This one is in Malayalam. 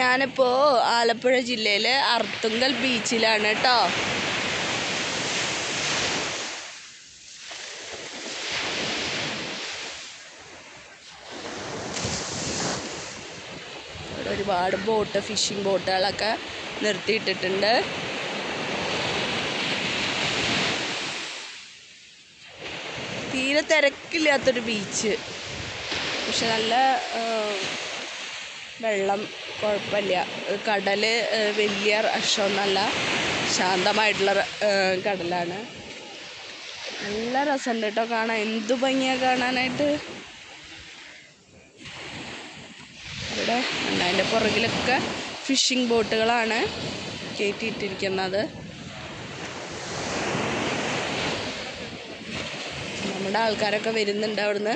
ഞാനിപ്പോൾ ആലപ്പുഴ ജില്ലയിലെ അർത്തുങ്കൽ ബീച്ചിലാണ് കേട്ടോ. ഇവിടെ ഒരുപാട് ഫിഷിംഗ് ബോട്ടുകളൊക്കെ നിർത്തിയിട്ടിട്ടുണ്ട്. തീരെ തിരക്കില്ലാത്തൊരു ബീച്ച്, പക്ഷെ നല്ല വെള്ളം കുഴപ്പമില്ല. കടൽ വലിയ റഷൊന്നല്ല, ശാന്തമായിട്ടുള്ള കടലാണ്. നല്ല രസമുണ്ട് കേട്ടോ കാണാൻ, എന്തു ഭംഗിയാണ് കാണാനായിട്ട്. ഇവിടെ അതിൻ്റെ പുറകിലൊക്കെ ഫിഷിംഗ് ബോട്ടുകളാണ് കയറ്റിയിട്ടിരിക്കുന്നത്. നമ്മുടെ ആൾക്കാരൊക്കെ വരുന്നുണ്ട് അവിടുന്ന്.